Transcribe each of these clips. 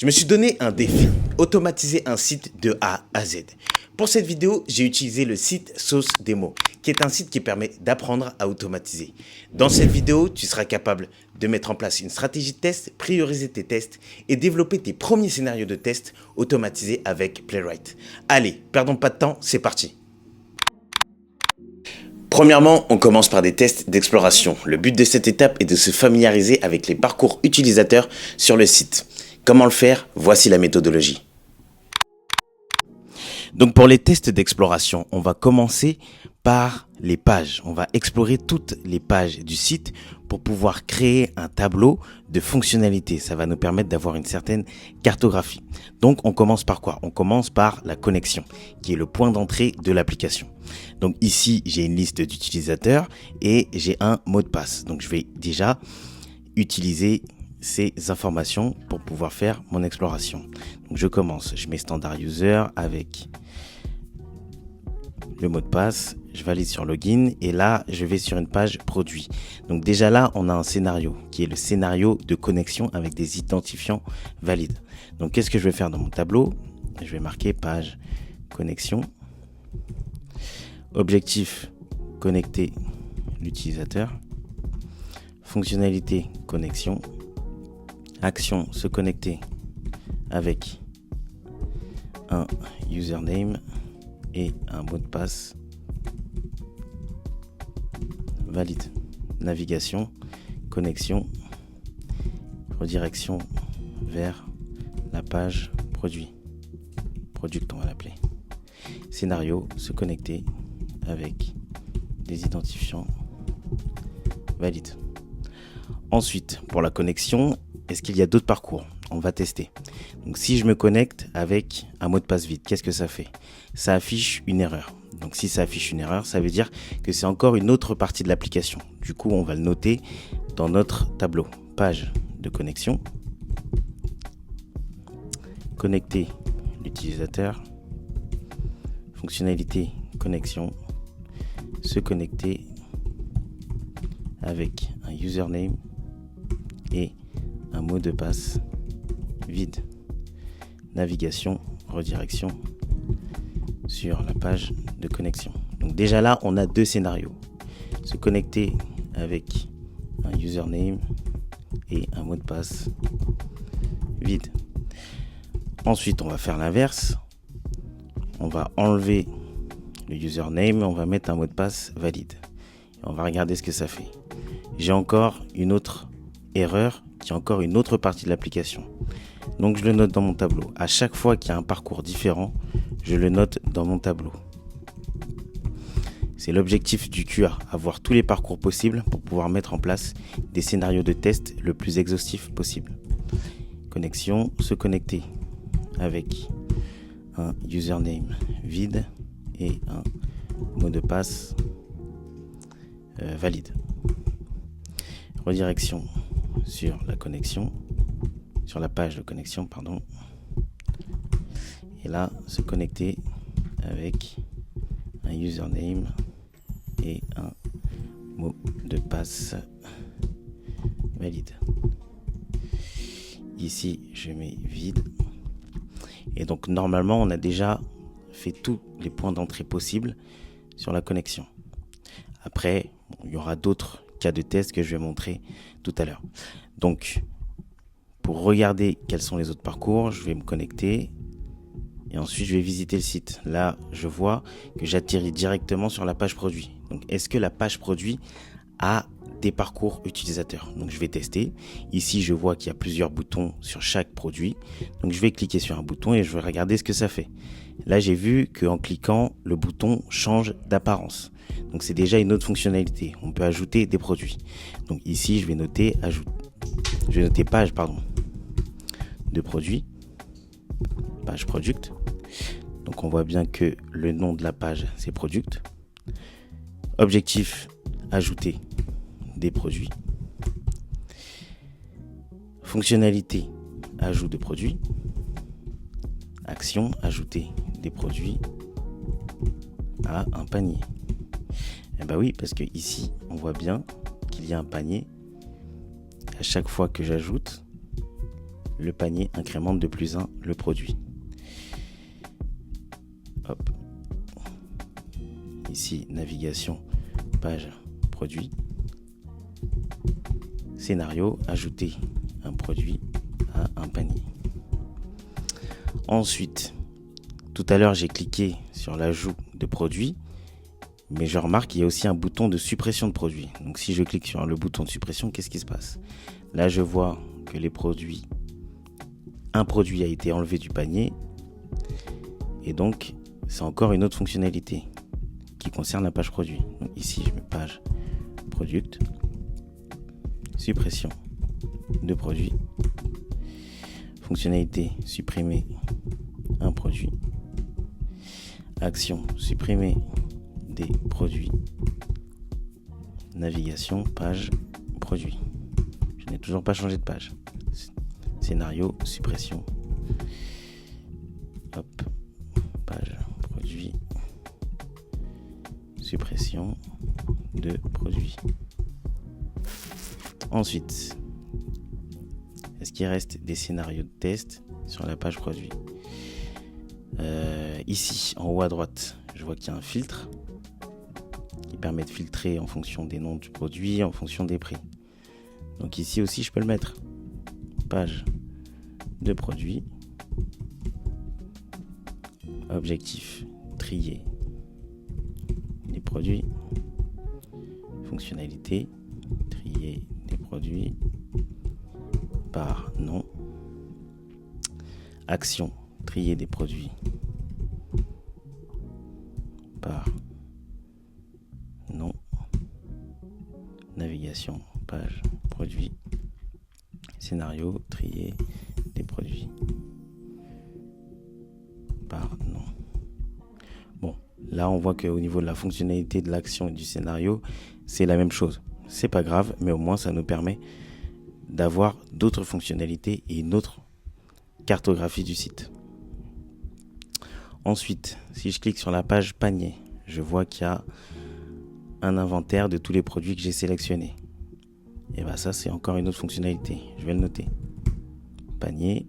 Je me suis donné un défi, automatiser un site de A à Z. Pour cette vidéo, j'ai utilisé le site Sauce Démo, qui est un site qui permet d'apprendre à automatiser. Dans cette vidéo, tu seras capable de mettre en place une stratégie de test, prioriser tes tests et développer tes premiers scénarios de test automatisés avec Playwright. Allez, perdons pas de temps, c'est parti. Premièrement, on commence par des tests d'exploration. Le but de cette étape est de se familiariser avec les parcours utilisateurs sur le site. Comment le faire? Voici la méthodologie. Donc pour les tests d'exploration, on va commencer par les pages. On va explorer toutes les pages du site pour pouvoir créer un tableau de fonctionnalités. Ça va nous permettre d'avoir une certaine cartographie. Donc on commence par quoi? On commence par la connexion, qui est le point d'entrée de l'application. Donc ici, j'ai une liste d'utilisateurs et j'ai un mot de passe. Donc je vais déjà utiliser ces informations pour pouvoir faire mon exploration. Donc je commence, je mets standard user avec le mot de passe, je valide sur login et là je vais sur une page produit. Donc déjà là on a un scénario qui est le scénario de connexion avec des identifiants valides. Donc qu'est-ce que je vais faire dans mon tableau? Je vais marquer page connexion, objectif connecter l'utilisateur, fonctionnalité connexion, action se connecter avec un username et un mot de passe valide. Navigation, connexion, redirection vers la page produit. Product on va l'appeler. Scénario, se connecter avec des identifiants valides. Ensuite, pour la connexion, est-ce qu'il y a d'autres parcours? On va tester. Donc si je me connecte avec un mot de passe vide, qu'est-ce que ça fait? Ça affiche une erreur. Donc si ça affiche une erreur, ça veut dire que c'est encore une autre partie de l'application. Du coup, on va le noter dans notre tableau. Page de connexion. Connecter l'utilisateur. Fonctionnalité connexion. Se connecter avec un username et un mot de passe vide. Navigation, redirection sur la page de connexion. Donc déjà là, on a deux scénarios. Se connecter avec un username et un mot de passe vide. Ensuite, on va faire l'inverse. On va enlever le username, on va mettre un mot de passe valide. Et on va regarder ce que ça fait. J'ai encore une autre erreur qui est encore une autre partie de l'application. Donc je le note dans mon tableau. À chaque fois qu'il y a un parcours différent, je le note dans mon tableau. C'est l'objectif du QA, avoir tous les parcours possibles pour pouvoir mettre en place des scénarios de test le plus exhaustifs possible. Connexion, se connecter avec un username vide et un mot de passe valide. Redirection sur la connexion, sur la page de connexion, pardon. Et là, se connecter avec un username et un mot de passe valide. Ici, je mets vide. Et donc, normalement, on a déjà fait tous les points d'entrée possibles sur la connexion. Après, il y aura d'autres cas de test que je vais montrer tout à l'heure. Donc, pour regarder quels sont les autres parcours, je vais me connecter et ensuite je vais visiter le site. Là, je vois que j'atterris directement sur la page produit. Donc, est-ce que la page produit a des parcours utilisateurs? Donc, je vais tester. Ici, je vois qu'il y a plusieurs boutons sur chaque produit. Donc, je vais cliquer sur un bouton et je vais regarder ce que ça fait. Là, j'ai vu qu'en cliquant, le bouton change d'apparence. Donc, c'est déjà une autre fonctionnalité. On peut ajouter des produits. Donc, ici, je vais noter page, de produit. Page product. Donc, on voit bien que le nom de la page, c'est product. Objectif, ajouter des produits. Fonctionnalité, ajout de produits. Action, ajouter des produits à un panier. Et ben oui, parce que ici, on voit bien qu'il y a un panier. À chaque fois que j'ajoute, le panier incrémente de +1 le produit. Hop. Ici, navigation, page, produit. Scénario, ajouter un produit à un panier. Ensuite, tout à l'heure, j'ai cliqué sur l'ajout de produits, mais je remarque qu'il y a aussi un bouton de suppression de produits. Donc si je clique sur le bouton de suppression, qu'est-ce qui se passe? Là, je vois que un produit a été enlevé du panier, et donc c'est encore une autre fonctionnalité qui concerne la page produit. Donc ici, je mets page product, suppression de produit, fonctionnalité supprimer un produit, action supprimer des produits, navigation page produit. Je n'ai toujours pas changé de page. Scénario suppression, hop, page produit, suppression de produit. Ensuite, est-ce qu'il reste des scénarios de test sur la page produit? Ici, en haut à droite, je vois qu'il y a un filtre qui permet de filtrer en fonction des noms du produit, en fonction des prix. Donc ici aussi, je peux le mettre. Page de produit. Objectif, trier les produits. Fonctionnalité, trier les produits par nom. Action, trier des produits par nom. Navigation, page, produit. Scénario, trier des produits par nom. Bon, là on voit qu'au niveau de la fonctionnalité de l'action et du scénario, c'est la même chose. C'est pas grave, mais au moins ça nous permet d'avoir d'autres fonctionnalités et une autre cartographie du site. Ensuite, si je clique sur la page panier, je vois qu'il y a un inventaire de tous les produits que j'ai sélectionnés. Et bien ça, c'est encore une autre fonctionnalité. Je vais le noter. Panier.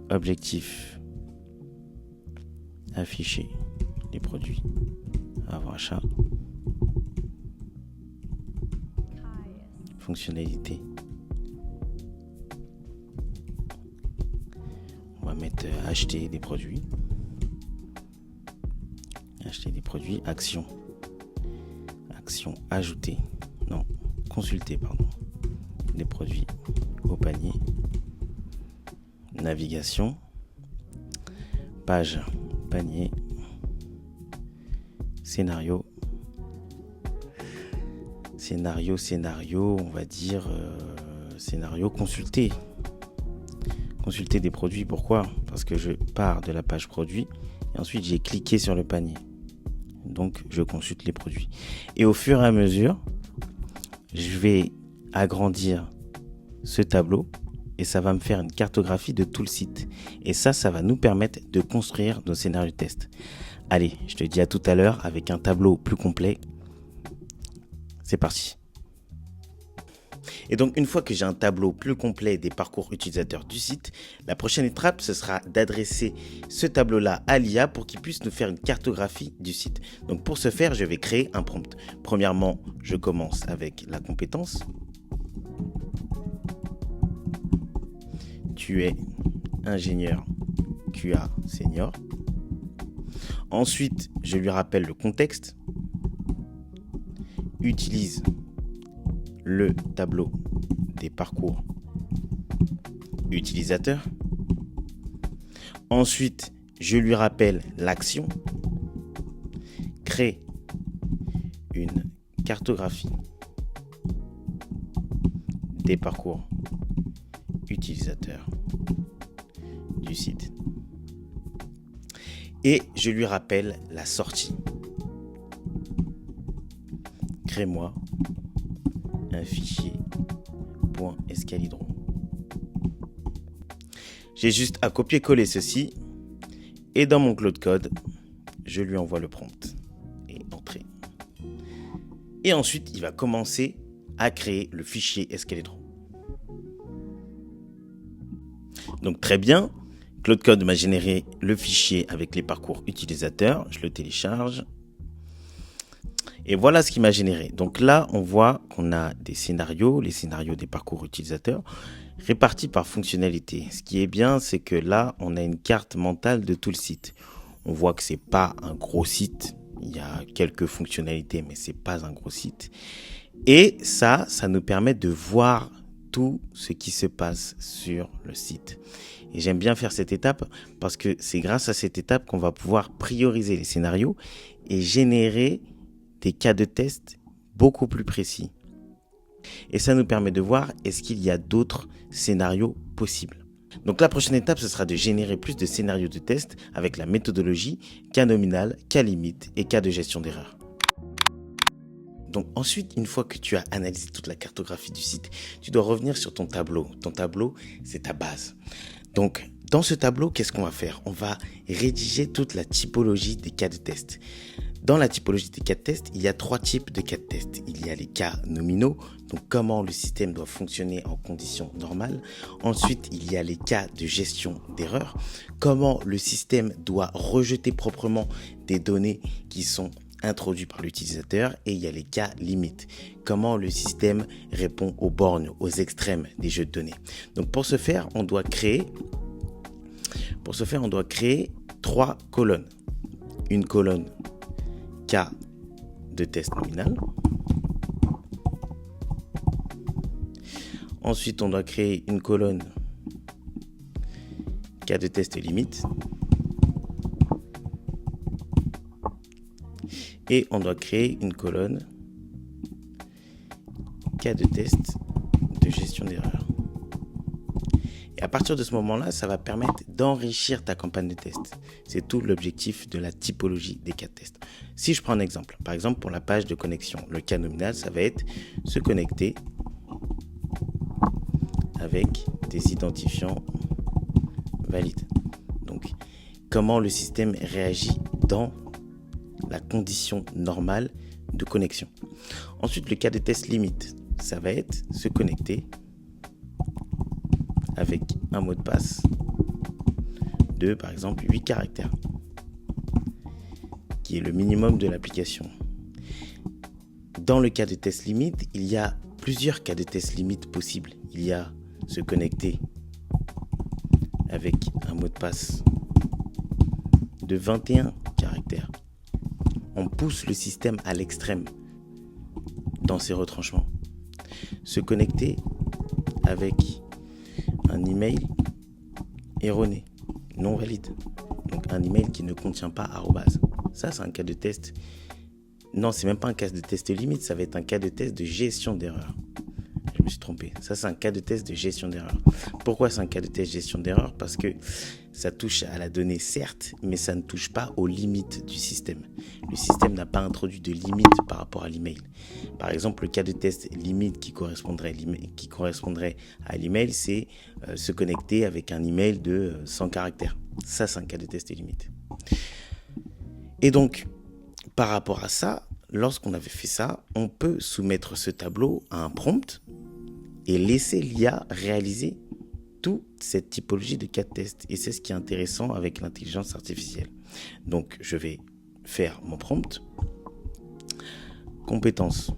Objectif. Afficher les produits avant achat. Fonctionnalité. On va mettre acheter des produits. Acheter des produits. Action. Action ajouter. Non, consulter, pardon. Des produits au panier. Navigation. Page panier. Scénario. Scénario, on va dire scénario consulter. Consulter des produits, pourquoi? Parce que je pars de la page produit et ensuite j'ai cliqué sur le panier. Donc je consulte les produits. Et au fur et à mesure, je vais agrandir ce tableau et ça va me faire une cartographie de tout le site. Et ça va nous permettre de construire nos scénarios de test. Allez, je te dis à tout à l'heure avec un tableau plus complet. C'est parti. Et donc, une fois que j'ai un tableau plus complet des parcours utilisateurs du site, la prochaine étape, ce sera d'adresser ce tableau-là à l'IA pour qu'il puisse nous faire une cartographie du site. Donc, pour ce faire, je vais créer un prompt. Premièrement, je commence avec la compétence. Tu es ingénieur QA senior. Ensuite, je lui rappelle le contexte. Utilise le tableau des parcours utilisateurs. Ensuite, je lui rappelle l'action. Crée une cartographie des parcours utilisateurs du site. Et je lui rappelle la sortie. Crée-moi un fichier .escalidron. J'ai juste à copier-coller ceci et dans mon Claude Code, je lui envoie le prompt et entrée. Et ensuite, il va commencer à créer le fichier escalidron. Donc très bien, Claude Code m'a généré le fichier avec les parcours utilisateurs. Je le télécharge. Et voilà ce qu'il m'a généré. Donc là, on voit qu'on a des scénarios, les scénarios des parcours utilisateurs, répartis par fonctionnalité. Ce qui est bien, c'est que là, on a une carte mentale de tout le site. On voit que c'est pas un gros site. Il y a quelques fonctionnalités, mais c'est pas un gros site. Et ça nous permet de voir tout ce qui se passe sur le site. Et j'aime bien faire cette étape parce que c'est grâce à cette étape qu'on va pouvoir prioriser les scénarios et générer des cas de test beaucoup plus précis. Et ça nous permet de voir est-ce qu'il y a d'autres scénarios possibles. Donc la prochaine étape, ce sera de générer plus de scénarios de test avec la méthodologie cas nominal, cas limite et cas de gestion d'erreur. Donc ensuite, une fois que tu as analysé toute la cartographie du site, tu dois revenir sur ton tableau. Ton tableau, c'est ta base. Donc dans ce tableau, qu'est-ce qu'on va faire? On va rédiger toute la typologie des cas de test. Dans la typologie des cas de test, il y a 3 types de cas de test. Il y a les cas nominaux, donc comment le système doit fonctionner en conditions normales. Ensuite, il y a les cas de gestion d'erreur, comment le système doit rejeter proprement des données qui sont introduites par l'utilisateur. Et il y a les cas limites, comment le système répond aux bornes, aux extrêmes des jeux de données. Donc pour ce faire, on doit créer 3 colonnes. Une colonne cas de test nominal. Ensuite, on doit créer une colonne cas de test limite. Et on doit créer une colonne cas de test de gestion d'erreur. Et à partir de ce moment-là, ça va permettre d'enrichir ta campagne de test. C'est tout l'objectif de la typologie des cas de test. Si je prends un exemple, par exemple pour la page de connexion, le cas nominal, ça va être se connecter avec des identifiants valides. Donc, comment le système réagit dans la condition normale de connexion. Ensuite, le cas de test limite, ça va être se connecter avec un mot de passe de, par exemple, 8 caractères, qui est le minimum de l'application. Dans le cas de test limite, il y a plusieurs cas de test limite possibles. Il y a se connecter avec un mot de passe de 21 caractères. On pousse le système à l'extrême dans ses retranchements. Se connecter avec un email erroné, non valide. Donc un email qui ne contient pas arrobase. Ça, c'est un cas de test. Non, c'est même pas un cas de test limite, ça va être un cas de test de gestion d'erreur. Je me suis trompé. Ça, c'est un cas de test de gestion d'erreur. Pourquoi c'est un cas de test de gestion d'erreur? Parce que ça touche à la donnée, certes, mais ça ne touche pas aux limites du système. Le système n'a pas introduit de limite par rapport à l'email. Par exemple, le cas de test limite qui correspondrait à l'email, c'est se connecter avec un email de 100 caractères. Ça, c'est un cas de test limite. Et donc, par rapport à ça, lorsqu'on avait fait ça, on peut soumettre ce tableau à un prompt et laisser l'IA réaliser toute cette typologie de cas de test. Et c'est ce qui est intéressant avec l'intelligence artificielle. Donc, je vais faire mon prompt. Compétences.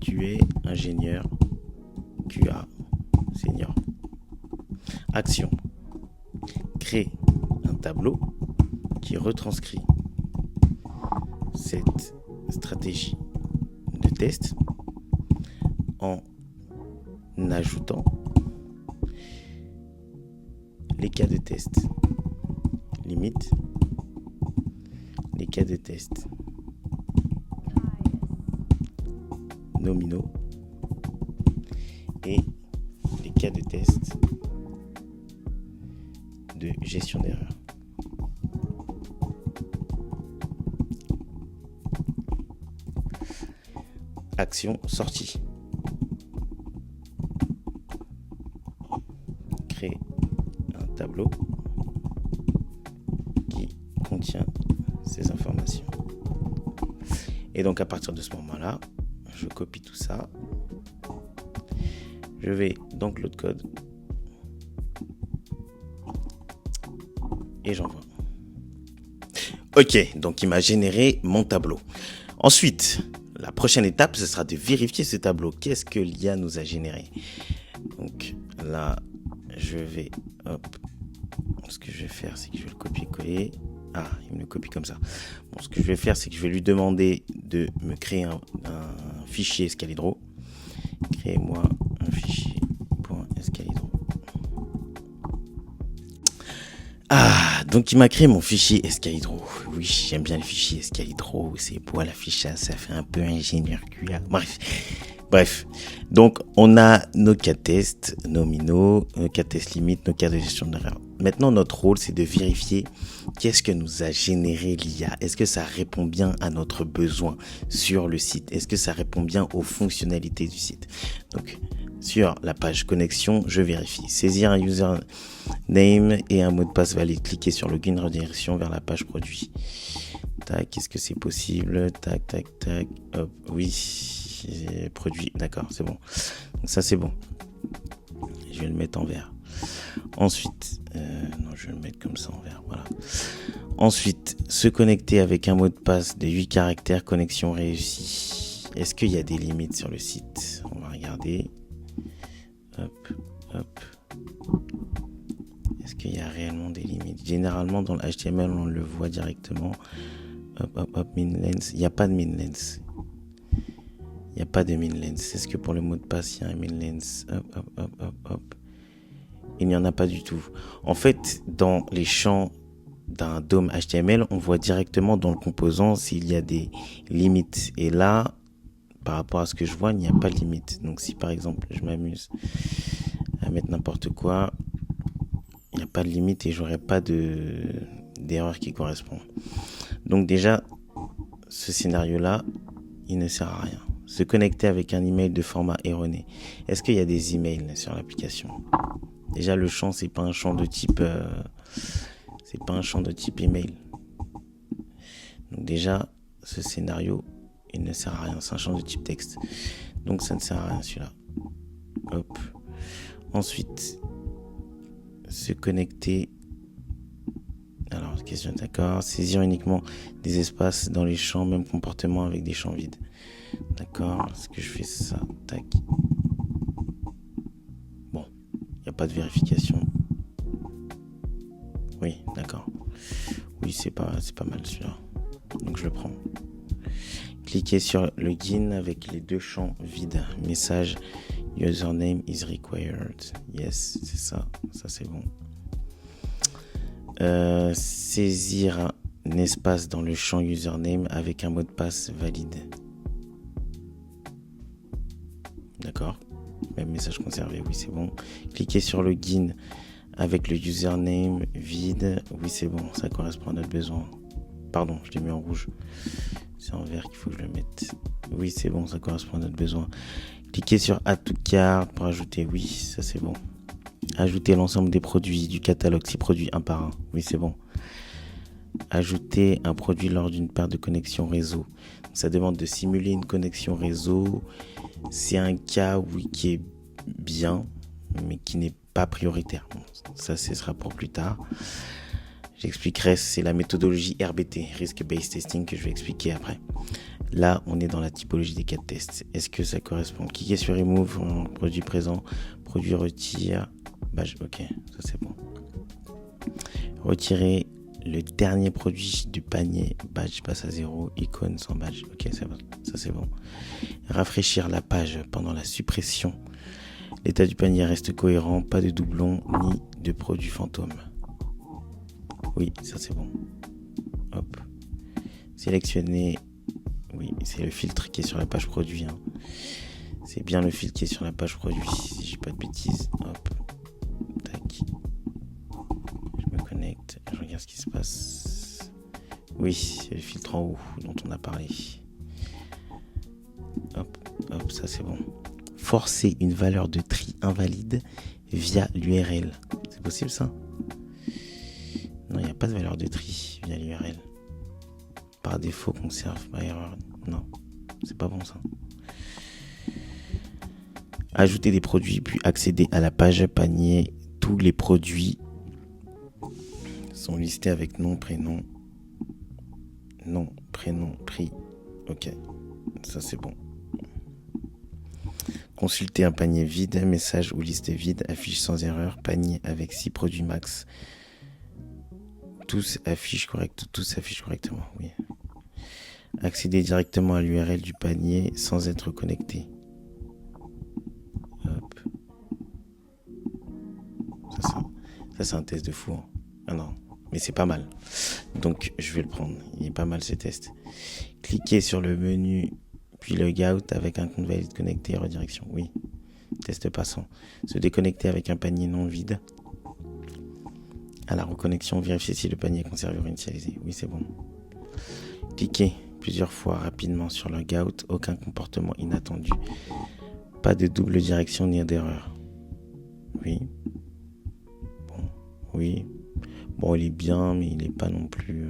Tu es ingénieur QA senior. Action. Crée un tableau qui retranscrit cette stratégie de test en ajoutant les cas de test limite, les cas de test nominaux et les cas de test de gestion d'erreur. Action sortie. Créer un tableau qui contient ces informations. Et donc à partir de ce moment-là, je copie tout ça. Je vais dans Claude Code. et j'envoie. Ok, donc il m'a généré mon tableau. Ensuite, la prochaine étape, ce sera de vérifier ce tableau. Qu'est-ce que l'IA nous a généré? Donc là, je vais, ce que je vais faire, c'est que je vais le copier-coller. Ah, il me le copie comme ça. Bon, ce que je vais faire, c'est que je vais lui demander de me créer un fichier Escalibro. Créez-moi un fichier .escalibro. Ah, donc il m'a créé mon fichier Escalibro. Oui, j'aime bien le fichier Escalibro. C'est beau à l'affichage, ça fait un peu ingénieur QA. Bref. Donc, on a nos cas tests nominaux, nos cas tests limites, nos cas de gestion d'erreur. Maintenant, notre rôle, c'est de vérifier qu'est-ce que nous a généré l'IA. Est-ce que ça répond bien à notre besoin sur le site? Est-ce que ça répond bien aux fonctionnalités du site? Donc, sur la page connexion, je vérifie. Saisir un username et un mot de passe valide. Cliquez sur login, redirection vers la page produit. Tac, est-ce que c'est possible? Tac, tac, tac. Hop, oui. Produit, d'accord, c'est bon. Donc ça, c'est bon. Je vais le mettre en vert. Ensuite, non, je vais le mettre comme ça en vert, voilà. Ensuite, se connecter avec un mot de passe de 8 caractères, connexion réussie. Est-ce qu'il y a des limites sur le site? On va regarder. Hop, hop. Est-ce qu'il y a réellement des limites? Généralement, dans le HTML, on le voit directement. Hop, hop, hop, min length. Il n'y a pas de min length. Il n'y a pas de min length. Est-ce que pour le mot de passe, il y a un min length? Hop, hop, hop, hop, hop. Il n'y en a pas du tout. En fait, dans les champs d'un DOM HTML, on voit directement dans le composant s'il y a des limites. Et là, par rapport à ce que je vois, il n'y a pas de limite. Donc si par exemple, je m'amuse à mettre n'importe quoi, il n'y a pas de limite et j'aurai pas d'erreur qui correspond. Donc déjà, ce scénario-là, il ne sert à rien. Se connecter avec un email de format erroné. Est-ce qu'il y a des emails sur l'application? Déjà, le champ, c'est pas un champ de type, email. Donc déjà, ce scénario, il ne sert à rien. C'est un champ de type texte. Donc ça ne sert à rien celui-là. Hop. Ensuite, se connecter. Alors, question d'accord. Saisir uniquement des espaces dans les champs, même comportement avec des champs vides. D'accord. Est-ce que je fais ça? Tac. Bon, il n'y a pas de vérification. Oui, d'accord. Oui, c'est pas mal celui-là. Donc je le prends. Cliquez sur login avec les deux champs vides. Message username is required. Yes, c'est ça. Ça c'est bon. Saisir un espace dans le champ username avec un mot de passe valide. D'accord. Même message conservé. Oui, c'est bon. Cliquez sur login avec le username vide. Oui, c'est bon. Ça correspond à notre besoin. Pardon, je l'ai mis en rouge. C'est en vert qu'il faut que je le mette. Oui, c'est bon, ça correspond à notre besoin. Cliquez sur Add to Cart pour ajouter. Oui, ça c'est bon. Ajouter l'ensemble des produits du catalogue, 6 produits un par un. Oui, c'est bon. Ajouter un produit lors d'une paire de connexion réseau. Donc, ça demande de simuler une connexion réseau. C'est un cas, oui, qui est bien, mais qui n'est pas prioritaire. Bon, ça, ce sera pour plus tard. J'expliquerai, c'est la méthodologie RBT, Risk Based Testing, que je vais expliquer après. Là, on est dans la typologie des cas de test. Est-ce que ça correspond? Cliquez sur Remove, produit présent, produit retire, badge, ok, ça c'est bon. Retirer le dernier produit du panier, badge passe à 0, icône sans badge, ok, ça c'est bon. Rafraîchir la page pendant la suppression. L'état du panier reste cohérent, pas de doublons ni de produits fantômes. Oui, ça c'est bon. Hop. Sélectionner. Oui, c'est le filtre qui est sur la page produit. Hein. C'est bien le filtre qui est sur la page produit, si je dis pas de bêtises. Hop. Tac. Je me connecte. Je regarde ce qui se passe. Oui, c'est le filtre en haut dont on a parlé. Hop, hop, ça c'est bon. Forcer une valeur de tri invalide via l'URL. C'est possible ça? Non, il n'y a pas de valeur de tri via l'URL. Par défaut, conserve par erreur. Non, c'est pas bon ça. Ajouter des produits, puis accéder à la page panier. Tous les produits sont listés avec nom, prénom, prix. Ok, ça c'est bon. Consulter un panier vide, message ou liste vide, affiche sans erreur, panier avec 6 produits max. Tous s'affichent correctement, oui. Accéder directement à l'URL du panier sans être connecté. Hop. Ça c'est un test de fou. Hein. Ah non, mais c'est pas mal. Donc je vais le prendre. Il est pas mal ce test. Cliquez sur le menu, puis logout avec un compte valide connecté, redirection. Oui. Test passant. Se déconnecter avec un panier non vide. À la reconnexion, vérifier si le panier est conservé ou initialisé. Oui, c'est bon. Cliquez plusieurs fois rapidement sur logout. Aucun comportement inattendu. Pas de double direction ni d'erreur. Oui. Bon. Oui. Bon, il est bien, mais il n'est pas non plus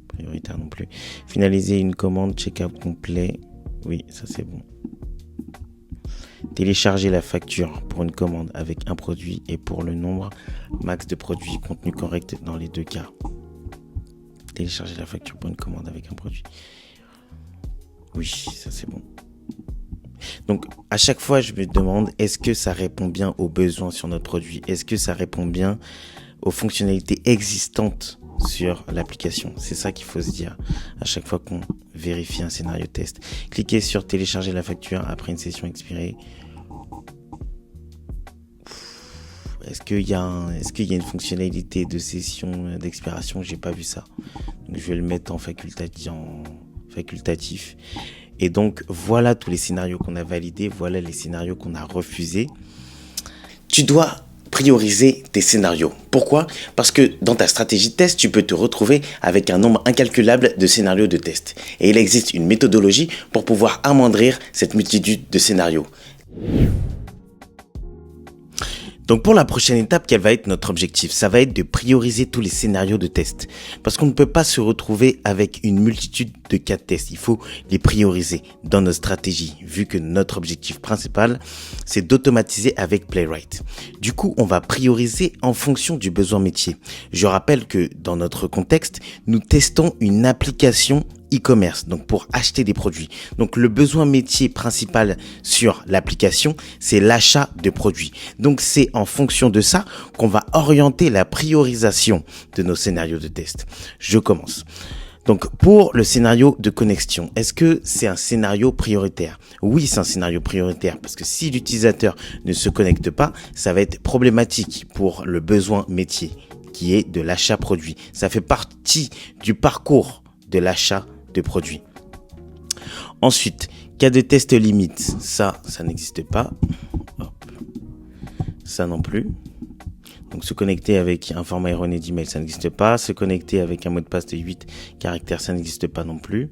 prioritaire non plus. Finaliser une commande, check-out complet. Oui, ça c'est bon. Télécharger la facture pour une commande avec un produit et pour le nombre max de produits, contenu correct dans les deux cas. Télécharger la facture pour une commande avec un produit. Oui, ça c'est bon. Donc, à chaque fois, je me demande, est-ce que ça répond bien aux besoins sur notre produit? Est-ce que ça répond bien aux fonctionnalités existantes sur l'application? C'est ça qu'il faut se dire à chaque fois qu'on vérifie un scénario test. Cliquez sur télécharger la facture après une session expirée. Est-ce qu'il y a une fonctionnalité de session d'expiration? J'ai pas vu ça. Donc, je vais le mettre en facultatif. Et donc, voilà tous les scénarios qu'on a validés. Voilà les scénarios qu'on a refusés. Tu dois prioriser tes scénarios. Pourquoi? Parce que dans ta stratégie de test, tu peux te retrouver avec un nombre incalculable de scénarios de test. Et il existe une méthodologie pour pouvoir amoindrir cette multitude de scénarios. Donc pour la prochaine étape, quel va être notre objectif? Ça va être de prioriser tous les scénarios de test. Parce qu'on ne peut pas se retrouver avec une multitude de cas de test. Il faut les prioriser dans notre stratégie, vu que notre objectif principal, c'est d'automatiser avec Playwright. Du coup, on va prioriser en fonction du besoin métier. Je rappelle que dans notre contexte, nous testons une application e-commerce, donc pour acheter des produits. Donc le besoin métier principal sur l'application, c'est l'achat de produits. Donc c'est en fonction de ça qu'on va orienter la priorisation de nos scénarios de test. Je commence. Donc pour le scénario de connexion, est-ce que c'est un scénario prioritaire? Oui, c'est un scénario prioritaire parce que si l'utilisateur ne se connecte pas, ça va être problématique pour le besoin métier qui est de l'achat produit. Ça fait partie du parcours de l'achat de produits. Ensuite, cas de test limite, ça n'existe pas. Hop. Ça non plus. Donc se connecter avec un format erroné d'email, ça n'existe pas. Se connecter avec un mot de passe de 8 caractères, ça n'existe pas non plus.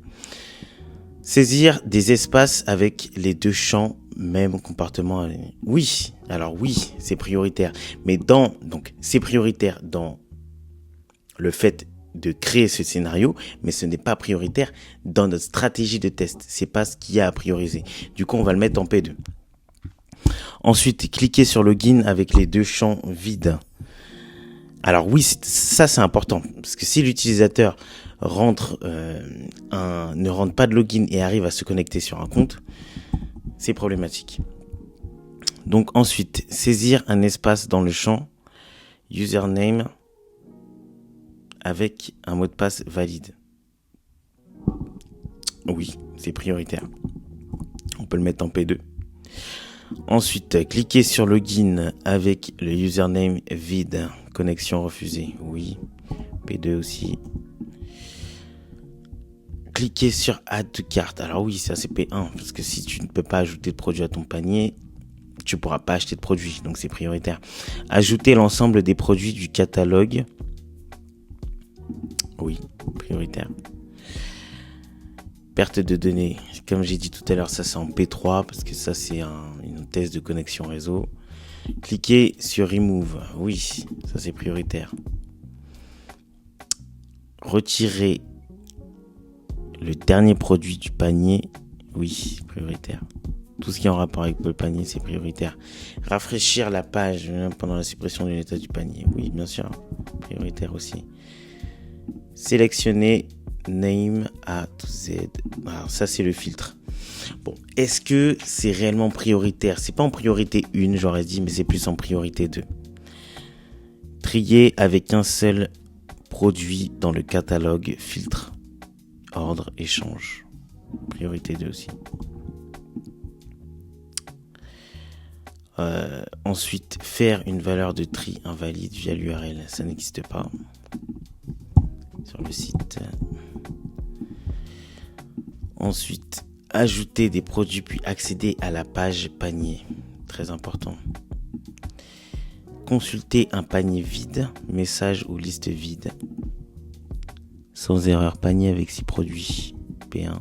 Saisir des espaces avec les deux champs, même comportement. Oui, alors oui, c'est prioritaire. Mais donc c'est prioritaire dans le fait de créer ce scénario, mais ce n'est pas prioritaire dans notre stratégie de test. C'est pas ce qu'il y a à prioriser. Du coup, on va le mettre en P2. Ensuite, cliquez sur login avec les deux champs vides. Alors oui, ça c'est important parce que si l'utilisateur ne rentre pas de login et arrive à se connecter sur un compte, c'est problématique. Donc ensuite, saisir un espace dans le champ username avec un mot de passe valide. Oui, c'est prioritaire. On peut le mettre en P2. Ensuite, cliquez sur login avec le username vide. Connexion refusée. Oui, P2 aussi. Cliquez sur add to cart. Alors oui, ça c'est P1 parce que si tu ne peux pas ajouter de produit à ton panier, tu ne pourras pas acheter de produit. Donc c'est prioritaire. Ajouter l'ensemble des produits du catalogue. Oui, prioritaire. Perte de données. Comme j'ai dit tout à l'heure, ça c'est en P3 parce que ça c'est une test de connexion réseau. Cliquez sur Remove. Oui, ça c'est prioritaire. Retirer le dernier produit du panier. Oui, prioritaire. Tout ce qui est en rapport avec le panier, c'est prioritaire. Rafraîchir la page pendant la suppression de l'état du panier. Oui, bien sûr. Prioritaire aussi. Sélectionner name A to Z. Alors ça, c'est le filtre. Bon, est-ce que c'est réellement prioritaire? C'est pas en priorité 1, j'aurais dit, mais c'est plus en priorité 2. Trier avec un seul produit dans le catalogue, filtre, ordre, échange. Priorité 2 aussi. Ensuite, faire une valeur de tri invalide via l'URL. Ça n'existe pas sur le site. Ensuite, ajouter des produits puis accéder à la page panier. Très important. Consulter un panier vide, message ou liste vide. Sans erreur, panier avec 6 produits. P1.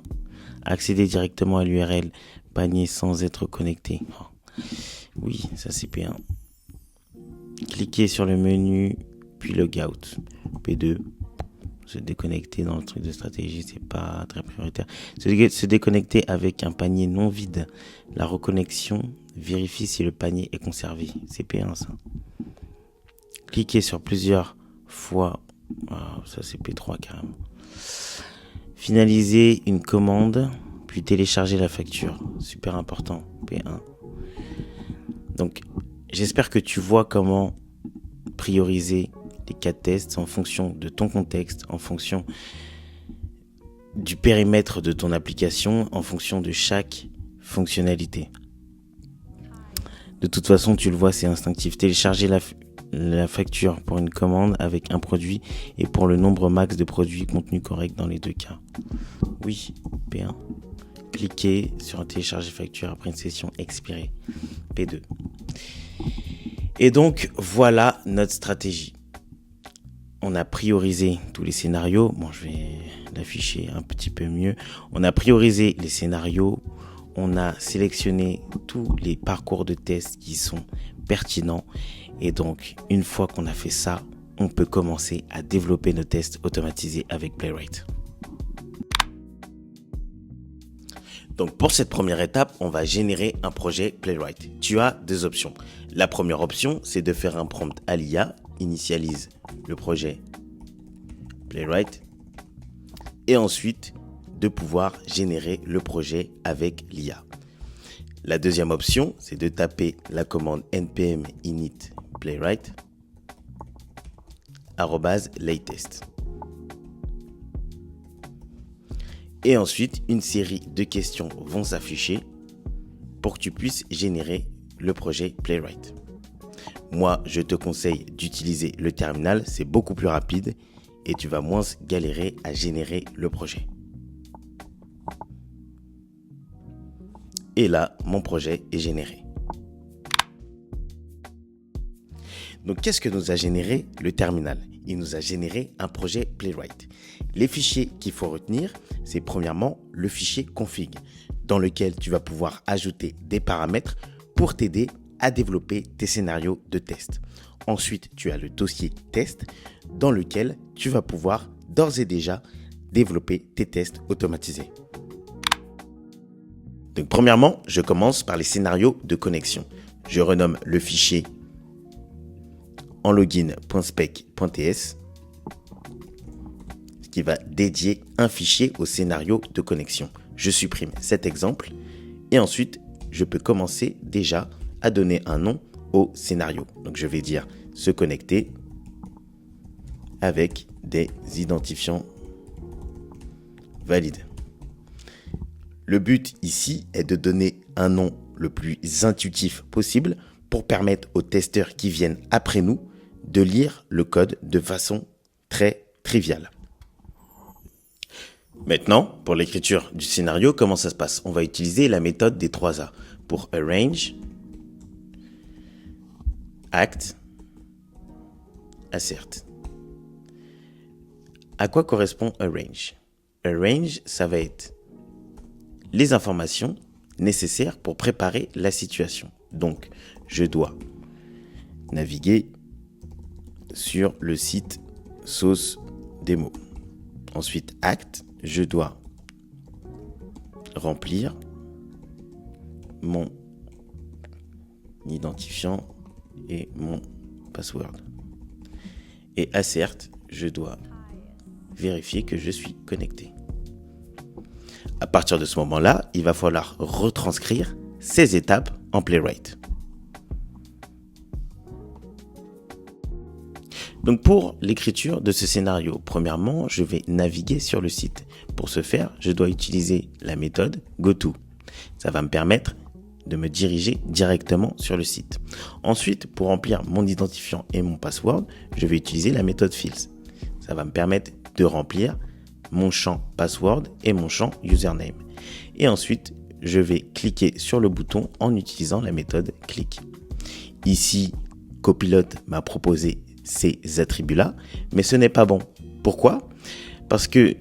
Accéder directement à l'URL panier sans être connecté. Oui, ça c'est P1. Cliquez sur le menu, puis logout. P2. Se déconnecter dans le truc de stratégie, c'est pas très prioritaire. Se déconnecter avec un panier non vide. La reconnexion vérifie si le panier est conservé. C'est P1 ça. Cliquez sur plusieurs fois. Ça c'est P3 carrément. Finaliser une commande, puis télécharger la facture. Super important. P1. Donc, j'espère que tu vois comment prioriser les cas de tests en fonction de ton contexte, en fonction du périmètre de ton application, en fonction de chaque fonctionnalité. De toute façon, tu le vois, c'est instinctif. Télécharger la facture pour une commande avec un produit et pour le nombre max de produits contenu correct dans les deux cas. Oui, P1. Cliquez sur télécharger facture après une session expirée. P2. Et donc, voilà notre stratégie. On a priorisé tous les scénarios. Bon, je vais l'afficher un petit peu mieux. On a priorisé les scénarios. On a sélectionné tous les parcours de tests qui sont pertinents. Et donc, une fois qu'on a fait ça, on peut commencer à développer nos tests automatisés avec Playwright. Donc pour cette première étape, on va générer un projet Playwright. Tu as deux options. La première option, c'est de faire un prompt à l'IA, initialise le projet Playwright, et ensuite de pouvoir générer le projet avec l'IA. La deuxième option, c'est de taper la commande npm init playwright @latest. Et ensuite, une série de questions vont s'afficher pour que tu puisses générer le projet Playwright. Moi, je te conseille d'utiliser le terminal, c'est beaucoup plus rapide et tu vas moins galérer à générer le projet. Et là, mon projet est généré. Donc, qu'est-ce que nous a généré le terminal ? Il nous a généré un projet Playwright. Les fichiers qu'il faut retenir, c'est premièrement le fichier config, dans lequel tu vas pouvoir ajouter des paramètres pour t'aider à développer tes scénarios de test. Ensuite, tu as le dossier test, dans lequel tu vas pouvoir d'ores et déjà développer tes tests automatisés. Donc, premièrement, je commence par les scénarios de connexion. Je renomme le fichier en login.spec.ts, ce qui va dédier un fichier au scénario de connexion. Je supprime cet exemple et ensuite, je peux commencer déjà à donner un nom au scénario. Donc, je vais dire se connecter avec des identifiants valides. Le but ici est de donner un nom le plus intuitif possible pour permettre aux testeurs qui viennent après nous de lire le code de façon très triviale. Maintenant, pour l'écriture du scénario, comment ça se passe ? On va utiliser la méthode des 3 A pour arrange, act, assert. À quoi correspond arrange ? Arrange, ça va être les informations nécessaires pour préparer la situation. Donc, je dois naviguer sur le site source démo. Ensuite, act, je dois remplir mon identifiant et mon password. Et assert, je dois vérifier que je suis connecté. À partir de ce moment-là, il va falloir retranscrire ces étapes en Playwright. Donc pour l'écriture de ce scénario, premièrement, je vais naviguer sur le site. Pour ce faire, je dois utiliser la méthode goto. Ça va me permettre de me diriger directement sur le site. Ensuite, pour remplir mon identifiant et mon password, je vais utiliser la méthode fields. Ça va me permettre de remplir mon champ password et mon champ username. Et ensuite, je vais cliquer sur le bouton en utilisant la méthode click. Ici, Copilot m'a proposé ces attributs-là, mais ce n'est pas bon. Pourquoi ? Parce que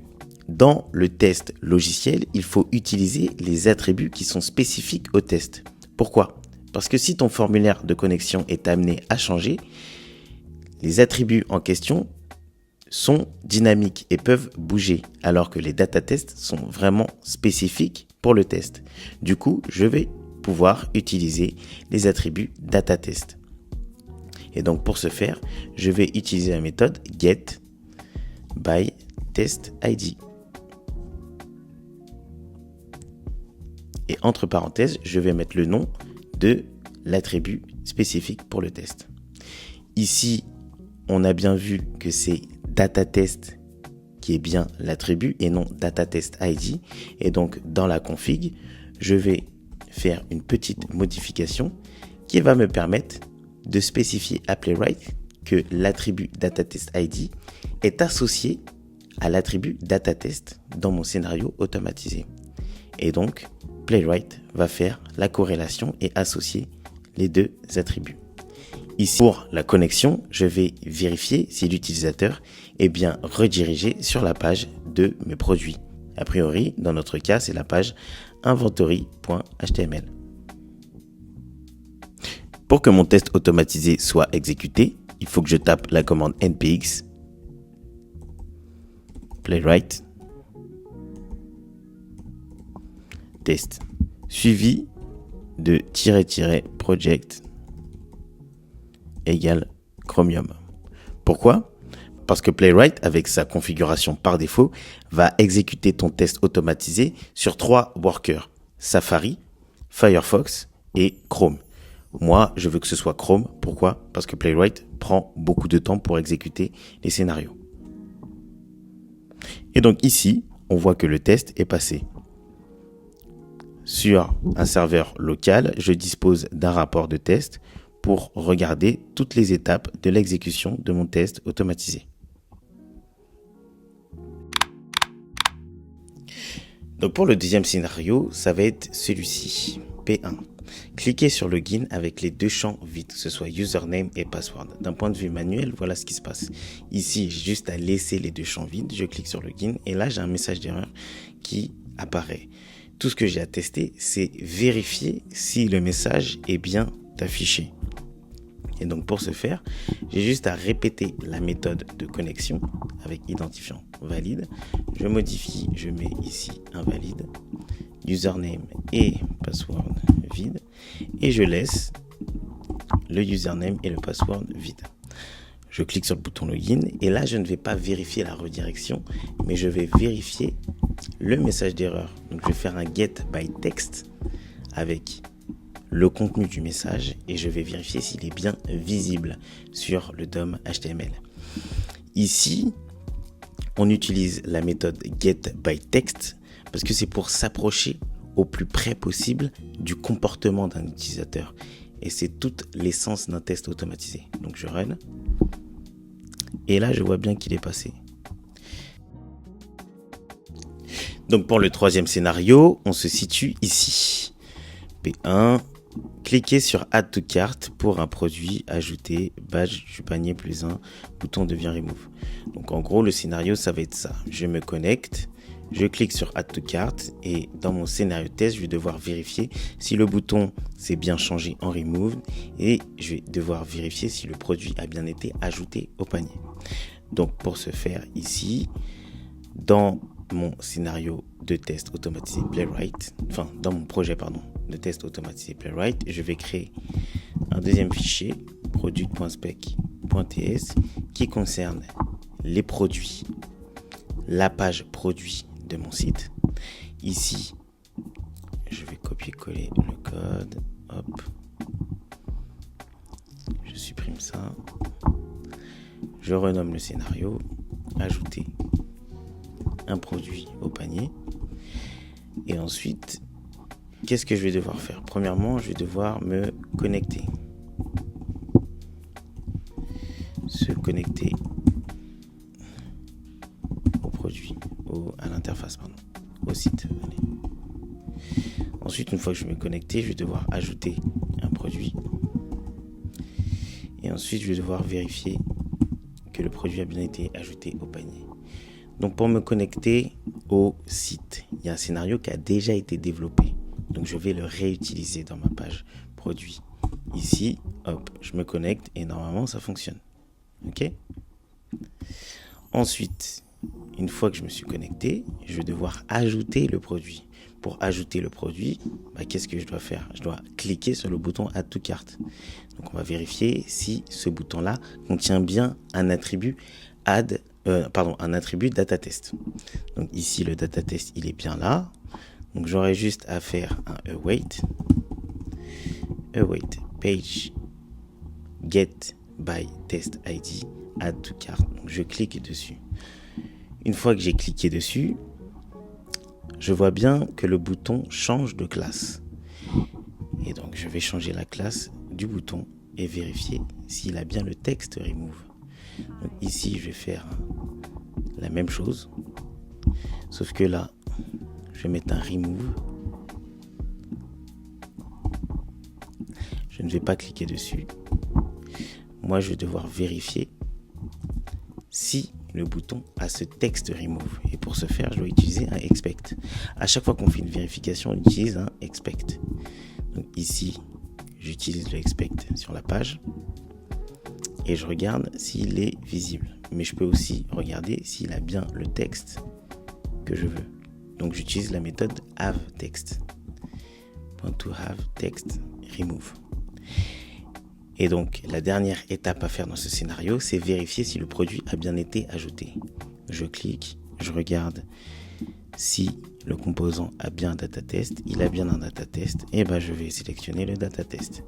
dans le test logiciel, il faut utiliser les attributs qui sont spécifiques au test. Pourquoi ? Parce que si ton formulaire de connexion est amené à changer, les attributs en question sont dynamiques et peuvent bouger, alors que les data tests sont vraiment spécifiques pour le test. Du coup, je vais pouvoir utiliser les attributs data test. Et donc pour ce faire, je vais utiliser la méthode get by test ID. Et entre parenthèses, je vais mettre le nom de l'attribut spécifique pour le test. Ici, on a bien vu que c'est datatest qui est bien l'attribut et non datatest ID. Et donc, dans la config, je vais faire une petite modification qui va me permettre de spécifier à Playwright que l'attribut datatest ID est associé à l'attribut datatest dans mon scénario automatisé. Et donc, Playwright va faire la corrélation et associer les deux attributs. Ici, pour la connexion, je vais vérifier si l'utilisateur est bien redirigé sur la page de mes produits. A priori, dans notre cas, c'est la page inventory.html. Pour que mon test automatisé soit exécuté, il faut que je tape la commande npx playwright test suivi de -- project égale Chromium. Pourquoi ? Parce que Playwright, avec sa configuration par défaut, va exécuter ton test automatisé sur 3 workers, Safari, Firefox et Chrome. Moi, je veux que ce soit Chrome. Pourquoi ? Parce que Playwright prend beaucoup de temps pour exécuter les scénarios. Et donc ici, on voit que le test est passé. Sur un serveur local, je dispose d'un rapport de test pour regarder toutes les étapes de l'exécution de mon test automatisé. Donc pour le deuxième scénario, ça va être celui-ci, P1. Cliquez sur Login avec les deux champs vides, que ce soit username et password. D'un point de vue manuel, voilà ce qui se passe. Ici, j'ai juste à laisser les deux champs vides, je clique sur Login et là, j'ai un message d'erreur qui apparaît. Tout ce que j'ai à tester, c'est vérifier si le message est bien affiché. Et donc pour ce faire, j'ai juste à répéter la méthode de connexion avec identifiant valide. Je modifie, je mets ici invalide, username et password vide et je laisse le username et le password vide. Je clique sur le bouton login et là je ne vais pas vérifier la redirection, mais je vais vérifier le message d'erreur. Donc je vais faire un get by text avec le contenu du message et je vais vérifier s'il est bien visible sur le DOM HTML. Ici, on utilise la méthode getByText parce que c'est pour s'approcher au plus près possible du comportement d'un utilisateur. Et c'est toute l'essence d'un test automatisé. Donc je run. Et là, je vois bien qu'il est passé. Donc pour le troisième scénario, on se situe ici. P1. Cliquez sur Add to Cart pour un produit, ajouter, badge du panier +1, bouton devient remove. Donc en gros, le scénario, ça va être ça. Je me connecte, je clique sur Add to Cart et dans mon scénario test, je vais devoir vérifier si le bouton s'est bien changé en remove et je vais devoir vérifier si le produit a bien été ajouté au panier. Donc pour ce faire ici, dans mon scénario de test automatisé Playwright, enfin dans mon projet de test automatisé Playwright, je vais créer un deuxième fichier product.spec.ts qui concerne les produits, la page produit de mon site. Ici, je vais copier-coller le code, hop, je supprime ça, je renomme le scénario, ajouter un produit au panier, et ensuite, qu'est-ce que je vais devoir faire? Premièrement, je vais devoir me connecter. Se connecter au produit, à l'interface, au site. Allez. Ensuite, une fois que je vais me connecter, je vais devoir ajouter un produit. Et ensuite, je vais devoir vérifier que le produit a bien été ajouté au panier. Donc, pour me connecter au site, il y a un scénario qui a déjà été développé. Donc, je vais le réutiliser dans ma page produit. Ici, hop, je me connecte et normalement, ça fonctionne. OK? Ensuite, une fois que je me suis connecté, je vais devoir ajouter le produit. Pour ajouter le produit, qu'est-ce que je dois faire? Je dois cliquer sur le bouton Add to Cart. Donc, on va vérifier si ce bouton-là contient bien un attribut un attribut data test. Donc ici, le data test, il est bien là. Donc j'aurai juste à faire un await page get by test ID add to cart. Donc je clique dessus. Une fois que j'ai cliqué dessus, je vois bien que le bouton change de classe. Et donc je vais changer la classe du bouton et vérifier s'il a bien le texte remove. Donc ici, je vais faire la même chose, sauf que là, je vais mettre un remove. Je ne vais pas cliquer dessus. Moi, je vais devoir vérifier si le bouton a ce texte remove. Et pour ce faire, je dois utiliser un expect. À chaque fois qu'on fait une vérification, on utilise un expect. Donc ici, j'utilise le expect sur la page. Et je regarde s'il est visible. Mais je peux aussi regarder s'il a bien le texte que je veux. Donc j'utilise la méthode haveText. To have text remove. Et donc la dernière étape à faire dans ce scénario, c'est vérifier si le produit a bien été ajouté. Je clique, je regarde si le composant a bien un data test. Il a bien un data test. Et je vais sélectionner le data test.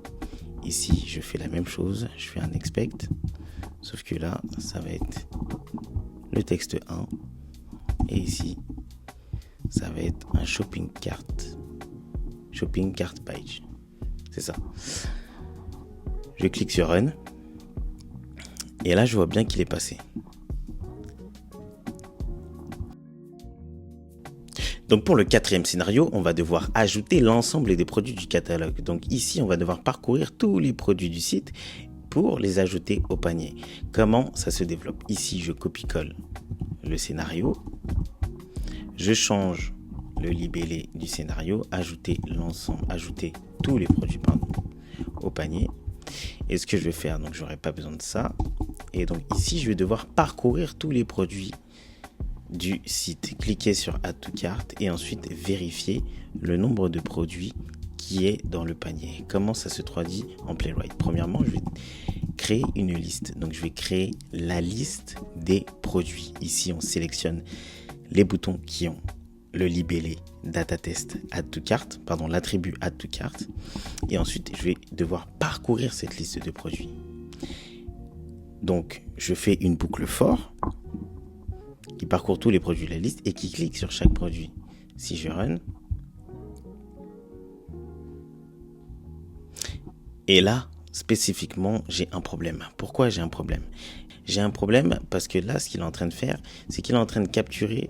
Ici, je fais la même chose, je fais un expect, sauf que là, ça va être le texte 1, et ici, ça va être un shopping cart page. C'est ça. Je clique sur Run, et là, je vois bien qu'il est passé. Donc pour le quatrième scénario, on va devoir ajouter l'ensemble des produits du catalogue. Donc ici, on va devoir parcourir tous les produits du site pour les ajouter au panier. Comment ça se développe? Ici, je copie-colle le scénario. Je change le libellé du scénario, ajouter tous les produits au panier. Et ce que je vais faire, donc j'aurai pas besoin de ça. Et donc ici, je vais devoir parcourir tous les produits du site, cliquer sur Add to Cart et ensuite vérifier le nombre de produits qui est dans le panier. Comment ça se traduit en Playwright? Premièrement, je vais créer une liste. Donc je vais créer la liste des produits. Ici, on sélectionne les boutons qui ont le libellé data test add to cart, l'attribut add to cart, et ensuite je vais devoir parcourir cette liste de produits. Donc je fais une boucle for qui parcourt tous les produits de la liste et qui clique sur chaque produit. Si je run, et là spécifiquement j'ai un problème. Pourquoi j'ai un problème? J'ai un problème parce que là, ce qu'il est en train de faire, c'est qu'il est en train de capturer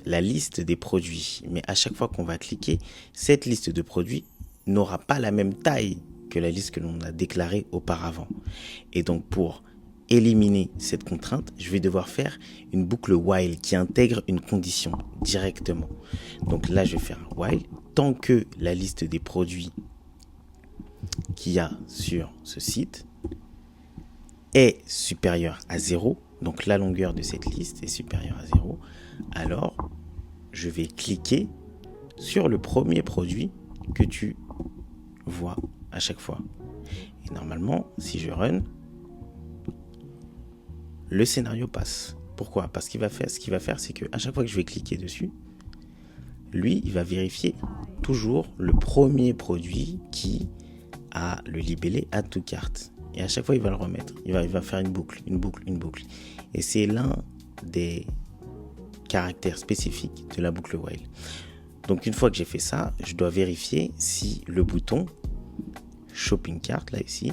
la liste des produits. Mais à chaque fois qu'on va cliquer, cette liste de produits n'aura pas la même taille que la liste que l'on a déclarée auparavant. Et donc, pour éliminer cette contrainte, je vais devoir faire une boucle while qui intègre une condition directement. Donc là, je vais faire un while tant que la liste des produits qu'il y a sur ce site est supérieure à 0, donc la longueur de cette liste est supérieure à 0, alors je vais cliquer sur le premier produit que tu vois à chaque fois. Et normalement, si je run, le scénario passe. Pourquoi? Parce qu'il va faire, ce qu'il va faire, c'est qu'à chaque fois que je vais cliquer dessus, lui, il va vérifier toujours le premier produit qui a le libellé Add to Cart. Et à chaque fois, il va le remettre. Il va faire une boucle. Et c'est l'un des caractères spécifiques de la boucle while. Donc, une fois que j'ai fait ça, je dois vérifier si le bouton Shopping Cart, là, ici,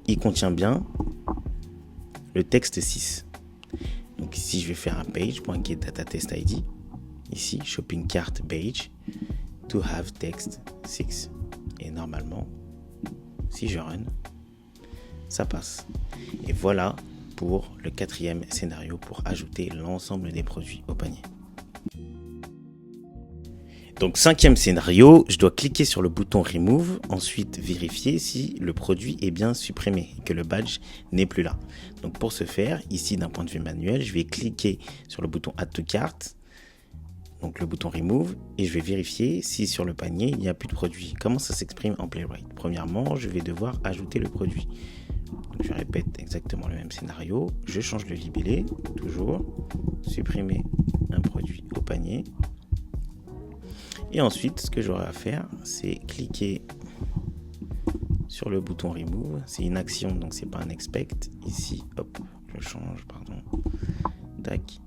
il contient bien le texte 6. Donc ici, je vais faire un page.getDataTestID. Ici, shopping cart page to have text 6. Et normalement, si je run, ça passe. Et voilà pour le 4e scénario pour ajouter l'ensemble des produits au panier. Donc 5e scénario, je dois cliquer sur le bouton Remove, ensuite vérifier si le produit est bien supprimé et que le badge n'est plus là. Donc pour ce faire, ici d'un point de vue manuel, je vais cliquer sur le bouton Add to Cart, donc le bouton Remove, et je vais vérifier si sur le panier il n'y a plus de produit. Comment ça s'exprime en Playwright? Premièrement, je vais devoir ajouter le produit. Donc je répète exactement le même scénario, je change le libellé, toujours, supprimer un produit au panier. Et ensuite, ce que j'aurai à faire, c'est cliquer sur le bouton Remove. C'est une action, donc c'est pas un expect. Ici, hop, je change, pardon. Tac.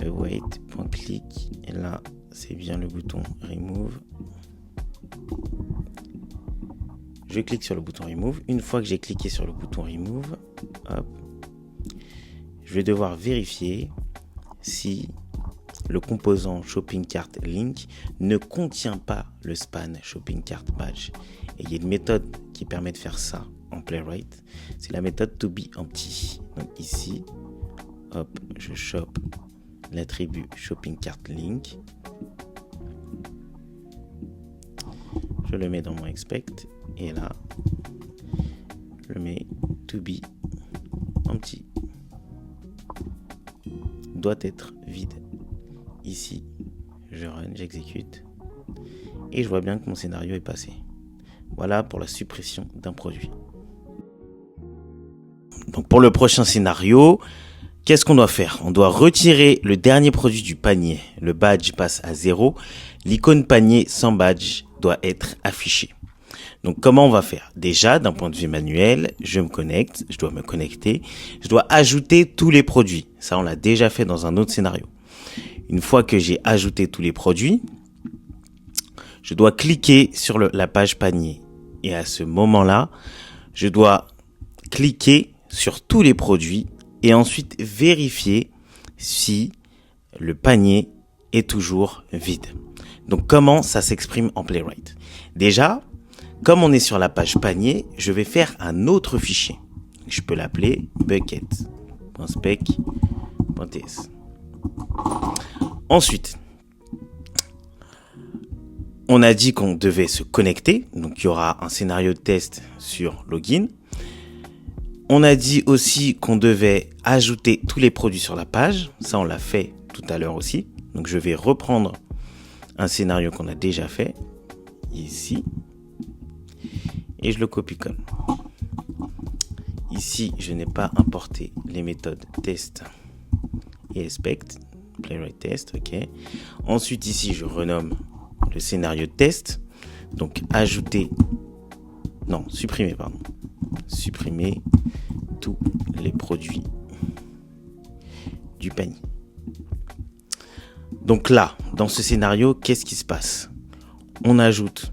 Await.click. Et là, c'est bien le bouton Remove. Je clique sur le bouton Remove. Une fois que j'ai cliqué sur le bouton Remove, hop, je vais devoir vérifier si le composant Shopping Cart Link ne contient pas le span Shopping Cart Badge. Et il y a une méthode qui permet de faire ça en Playwright. C'est la méthode toBeEmpty. Donc ici, hop, je chope l'attribut Shopping Cart Link. Je le mets dans mon expect. Et là, je mets toBeEmpty. Doit être vide. Ici, je run, j'exécute et je vois bien que mon scénario est passé. Voilà pour la suppression d'un produit. Donc pour le prochain scénario, qu'est-ce qu'on doit faire? On doit retirer le dernier produit du panier. Le badge passe à 0. L'icône panier sans badge doit être affichée. Donc comment on va faire? Déjà, d'un point de vue manuel, je dois me connecter, je dois ajouter tous les produits. Ça, on l'a déjà fait dans un autre scénario. Une fois que j'ai ajouté tous les produits, je dois cliquer sur la page panier. Et à ce moment-là, je dois cliquer sur tous les produits et ensuite vérifier si le panier est toujours vide. Donc, comment ça s'exprime en Playwright? Déjà, comme on est sur la page panier, je vais faire un autre fichier. Je peux l'appeler bucket.spec.ts. Ensuite, on a dit qu'on devait se connecter. Donc, il y aura un scénario de test sur login. On a dit aussi qu'on devait ajouter tous les produits sur la page. Ça, on l'a fait tout à l'heure aussi. Donc, je vais reprendre un scénario qu'on a déjà fait ici. Et je le copie-colle. Ici, je n'ai pas importé les méthodes test et expect. Playwright test, ok. Ensuite, ici, je renomme le scénario de test. Donc, supprimer tous les produits du panier. Donc là, dans ce scénario, qu'est-ce qui se passe? On ajoute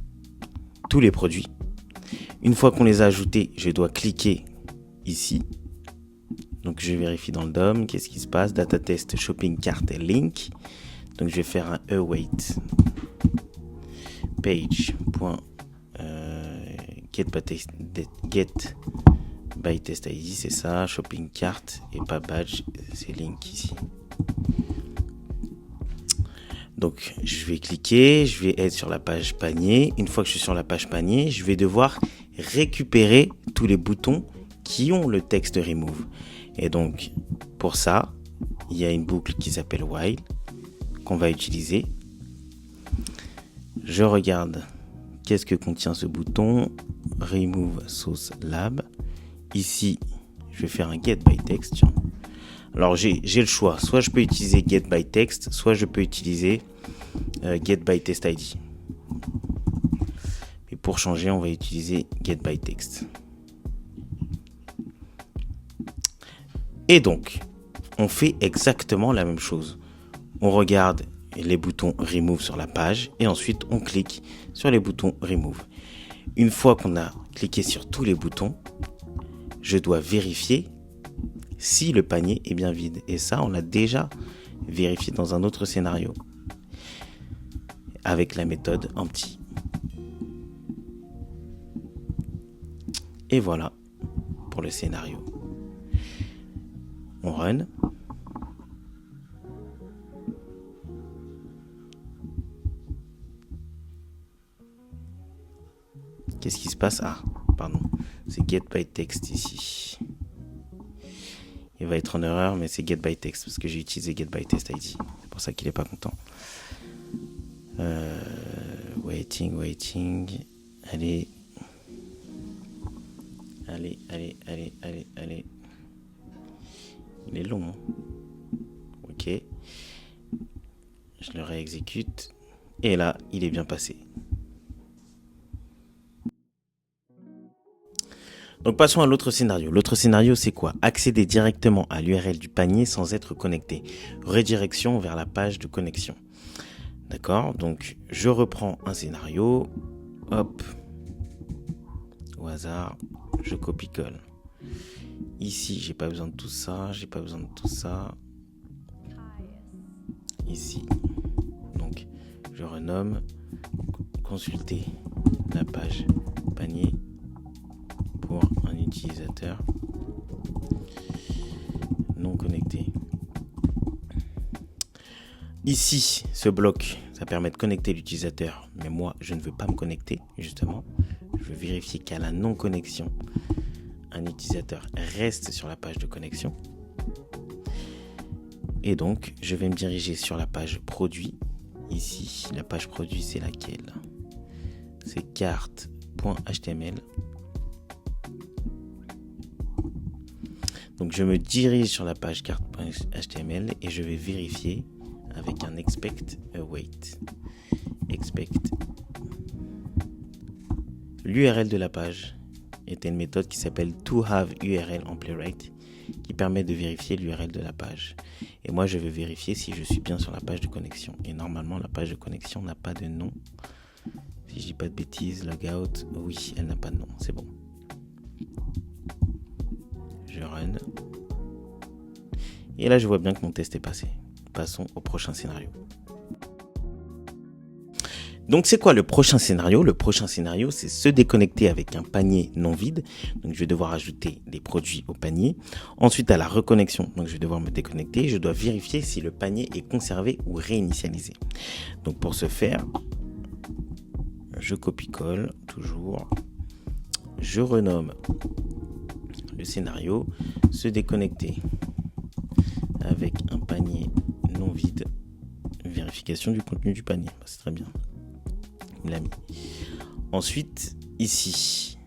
tous les produits. Une fois qu'on les a ajoutés, je dois cliquer ici. Donc, je vérifie dans le DOM. Qu'est-ce qui se passe? Data test shopping cart link. Donc, je vais faire un await page.get by test ID, c'est ça. Shopping cart et pas badge, c'est link ici. Donc, je vais cliquer. Je vais être sur la page panier. Une fois que je suis sur la page panier, je vais devoir récupérer tous les boutons qui ont le texte remove. Et donc, pour ça, il y a une boucle qui s'appelle while qu'on va utiliser. Je regarde qu'est-ce que contient ce bouton. Remove source lab. Ici, je vais faire un get by text. Alors j'ai le choix. Soit je peux utiliser get by text, soit je peux utiliser get by test ID. Et pour changer, on va utiliser get by text. Et donc, on fait exactement la même chose. On regarde les boutons remove sur la page et ensuite on clique sur les boutons remove. Une fois qu'on a cliqué sur tous les boutons, je dois vérifier si le panier est bien vide. Et ça, on l'a déjà vérifié dans un autre scénario avec la méthode empty. Et voilà pour le scénario. On run. Qu'est-ce qui se passe? Ah, pardon. C'est get by text ici. Il va être en erreur, mais c'est get by text parce que j'ai utilisé get by test ID. C'est pour ça qu'il n'est pas content. Waiting. Allez. Il est long. Ok. Je le réexécute. Et là, il est bien passé. Donc passons à l'autre scénario. L'autre scénario, c'est quoi? Accéder directement à l'URL du panier sans être connecté. Redirection vers la page de connexion. D'accord? Donc je reprends un scénario. Hop. Au hasard, je copie-colle. Ici, j'ai pas besoin de tout ça. Ici. Donc, je renomme. Consulter la page panier pour un utilisateur non connecté. Ici, ce bloc, ça permet de connecter l'utilisateur, mais moi, je ne veux pas me connecter, justement. Je veux vérifier qu'à la non-connexion, un utilisateur reste sur la page de connexion. Et donc, je vais me diriger sur la page produit. Ici, la page produit, c'est laquelle? C'est carte.html. Donc, je me dirige sur la page carte.html et je vais vérifier avec un expect await. Expect. L'URL de la page est une méthode qui s'appelle toHaveURL en playwright qui permet de vérifier l'URL de la page. Et moi, je vais vérifier si je suis bien sur la page de connexion. Et normalement, la page de connexion n'a pas de nom. Si je dis pas de bêtises, logout, oui, elle n'a pas de nom. C'est bon. Je run. Et là, je vois bien que mon test est passé. Passons au prochain scénario. Donc, c'est quoi le prochain scénario? Le prochain scénario, c'est se déconnecter avec un panier non vide. Donc, je vais devoir ajouter des produits au panier. Ensuite, à la reconnexion, donc je vais devoir me déconnecter. Je dois vérifier si le panier est conservé ou réinitialisé. Donc, pour ce faire, je copie-colle toujours. Je renomme le scénario. Se déconnecter avec un panier non vide. Vérification du contenu du panier. C'est très bien. Il l'a mis. Ensuite, ici.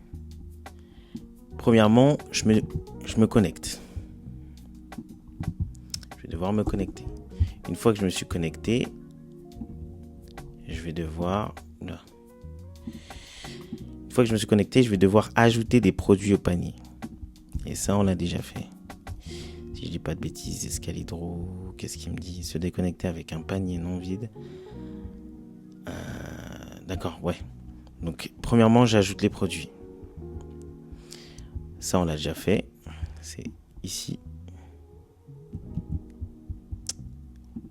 Premièrement, je me connecte. Je vais devoir me connecter. Une fois que je me suis connecté, je vais devoir... Là. Une fois que je me suis connecté, je vais devoir ajouter des produits au panier. Et ça, on l'a déjà fait. Si je dis pas de bêtises, Escalidro, qu'est-ce qu'il me dit? Se déconnecter avec un panier non vide. D'accord, ouais. Donc, premièrement, j'ajoute les produits. Ça, on l'a déjà fait. C'est ici.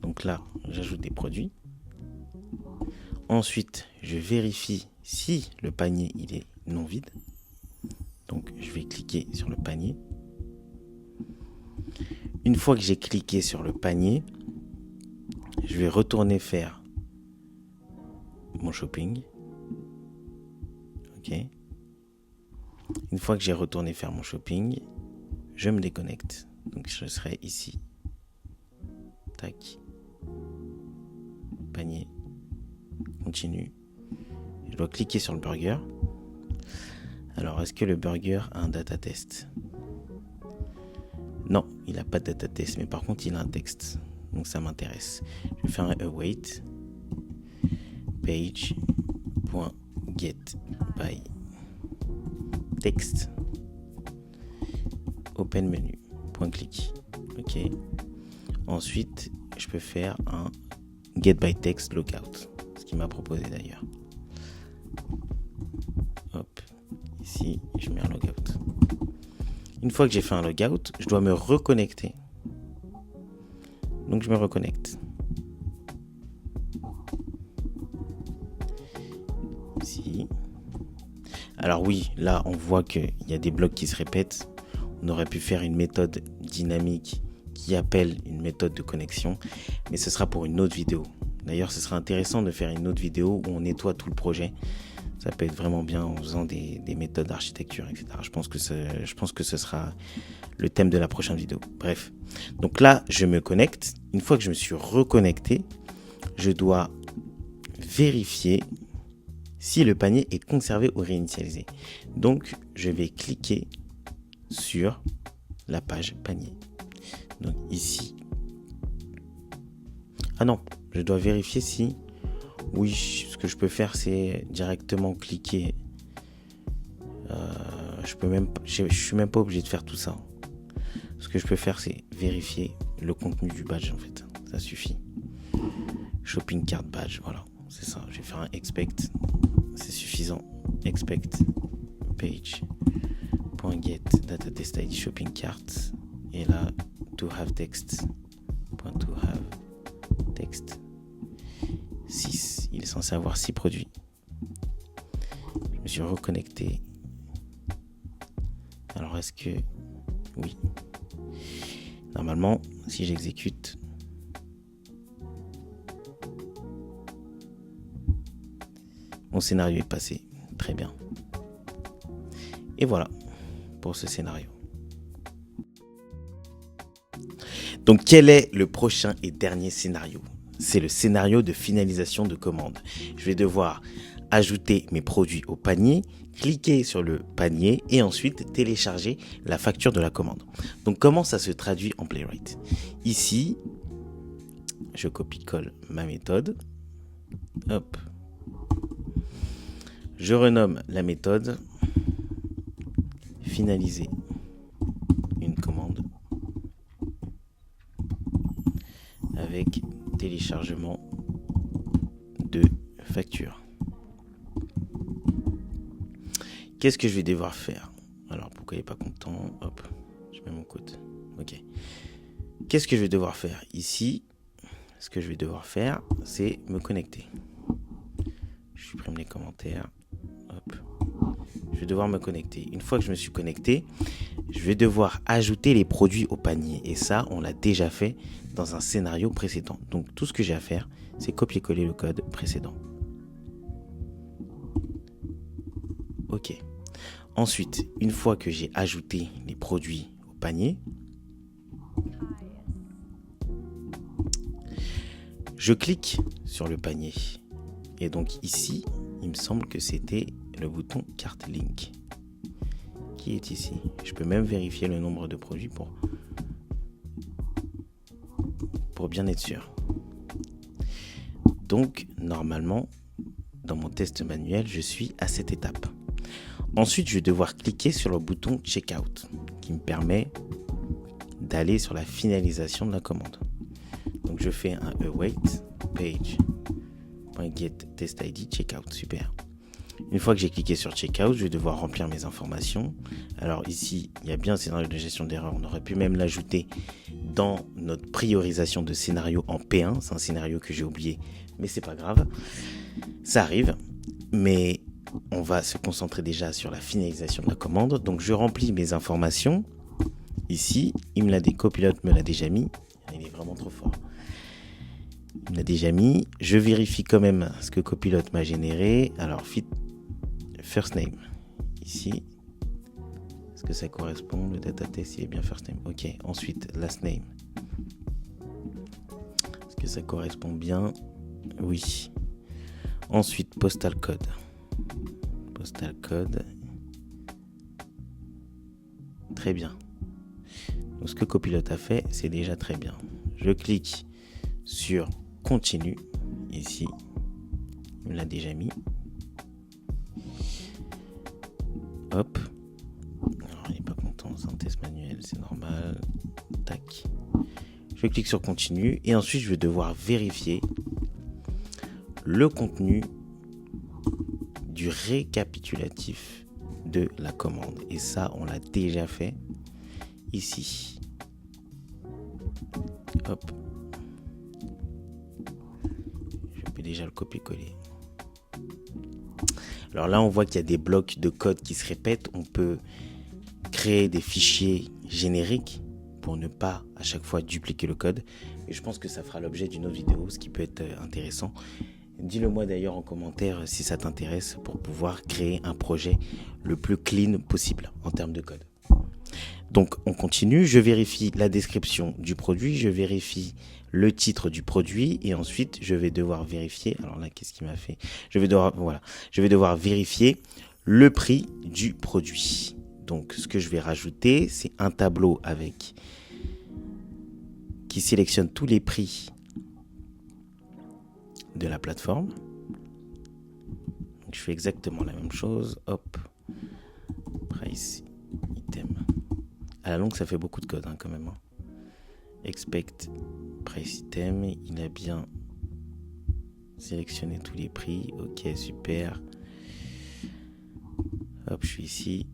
Donc là, j'ajoute des produits. Ensuite, je vérifie si le panier, il est non vide. Donc, je vais cliquer sur le panier. Une fois que j'ai cliqué sur le panier, je vais retourner faire mon shopping. Ok. Une fois que j'ai retourné faire mon shopping, je me déconnecte. Donc je serai ici. Tac. Panier. Continue. Je dois cliquer sur le burger. Alors, est-ce que le burger a un data test? Non, il n'a pas de data test, mais par contre, il a un texte. Donc, ça m'intéresse. Je vais faire un await page.get by text open menu .click. Ok. Ensuite, je peux faire un get by text logout, ce qu'il m'a proposé d'ailleurs. Hop, ici, je mets un logout. Une fois que j'ai fait un logout, je dois me reconnecter. Donc, je me reconnecte. Ici. Alors oui, là, on voit qu'il y a des blocs qui se répètent. On aurait pu faire une méthode dynamique qui appelle une méthode de connexion, mais ce sera pour une autre vidéo. D'ailleurs, ce sera intéressant de faire une autre vidéo où on nettoie tout le projet. Ça peut être vraiment bien en faisant des méthodes d'architecture, etc. Je pense que ce sera le thème de la prochaine vidéo. Bref, donc là, je me connecte. Une fois que je me suis reconnecté, je dois vérifier si le panier est conservé ou réinitialisé. Donc, je vais cliquer sur la page panier. Donc ici. Ah non, je dois vérifier si... Oui, ce que je peux faire, c'est directement cliquer. Je suis même pas obligé de faire tout ça. Ce que je peux faire, c'est vérifier le contenu du badge, en fait. Ça suffit. Shopping cart badge, voilà. C'est ça. Je vais faire un expect. C'est suffisant. Expect page.get data test ID shopping cart. Et là, to have text. To have text. 6. Il est censé avoir 6 produits. Je me suis reconnecté. Alors, est-ce que... Oui. Normalement, si j'exécute... Mon scénario est passé. Très bien. Et voilà pour ce scénario. Donc, quel est le prochain et dernier scénario ? C'est le scénario de finalisation de commande. Je vais devoir ajouter mes produits au panier, cliquer sur le panier et ensuite télécharger la facture de la commande. Donc, comment ça se traduit en Playwright ? Ici, je copie-colle ma méthode. Hop. Je renomme la méthode finaliser une commande avec téléchargement de facture. Qu'est-ce que je vais devoir faire ? Alors, pourquoi il n'est pas content ? Hop, je mets mon code. Ok. Qu'est-ce que je vais devoir faire ? Ici, ce que je vais devoir faire, c'est me connecter. Je supprime les commentaires. Hop. Je vais devoir me connecter. Une fois que je me suis connecté, je vais devoir ajouter les produits au panier. Et ça, on l'a déjà fait dans un scénario précédent. Donc, tout ce que j'ai à faire, c'est copier-coller le code précédent. Ok. Ensuite, une fois que j'ai ajouté les produits au panier, je clique sur le panier. Et donc ici, il me semble que c'était le bouton Cart Link qui est ici. Je peux même vérifier le nombre de produits pour bien être sûr. Donc, normalement, dans mon test manuel, je suis à cette étape. Ensuite, je vais devoir cliquer sur le bouton Checkout qui me permet d'aller sur la finalisation de la commande. Donc, je fais un await page.get test ID checkout. Super. Une fois que j'ai cliqué sur Checkout, je vais devoir remplir mes informations. Alors ici, il y a bien un scénario de gestion d'erreur. On aurait pu même l'ajouter dans notre priorisation de scénario en P1. C'est un scénario que j'ai oublié, mais c'est pas grave. Ça arrive, mais on va se concentrer déjà sur la finalisation de la commande. Donc je remplis mes informations. Ici, Copilote me l'a déjà mis. Il est vraiment trop fort. Il me l'a déjà mis. Je vérifie quand même ce que Copilote m'a généré. Alors, first name. Ici. Est-ce que ça correspond ? Le data test, il est bien first name. Ok. Ensuite, last name. que ça correspond bien. Oui. Ensuite, postal code. Postal code. Très bien. Donc, ce que Copilote a fait, c'est déjà très bien. Je clique sur continue. Ici, il me l'a déjà mis. Hop. Alors, il n'est pas content. Synthèse manuelle, c'est normal. Tac. Je clique sur continue et ensuite je vais devoir vérifier le contenu du récapitulatif de la commande. Et ça, on l'a déjà fait ici. Hop. Je peux déjà le copier-coller. Alors là, on voit qu'il y a des blocs de code qui se répètent. On peut créer des fichiers génériques pour ne pas à chaque fois dupliquer le code. Et je pense que ça fera l'objet d'une autre vidéo, ce qui peut être intéressant. Dis-le moi d'ailleurs en commentaire si ça t'intéresse pour pouvoir créer un projet le plus clean possible en termes de code. Donc on continue, je vérifie la description du produit, je vérifie le titre du produit et ensuite je vais devoir vérifier, alors là qu'est-ce qu'il m'a fait ? Je vais devoir vérifier le prix du produit. Donc ce que je vais rajouter, c'est un tableau qui sélectionne tous les prix de la plateforme. Donc, je fais exactement la même chose. Hop. Price item. À la longue, ça fait beaucoup de code quand même. Expect price item. Il a bien sélectionné tous les prix. Ok, super. Hop, je suis ici.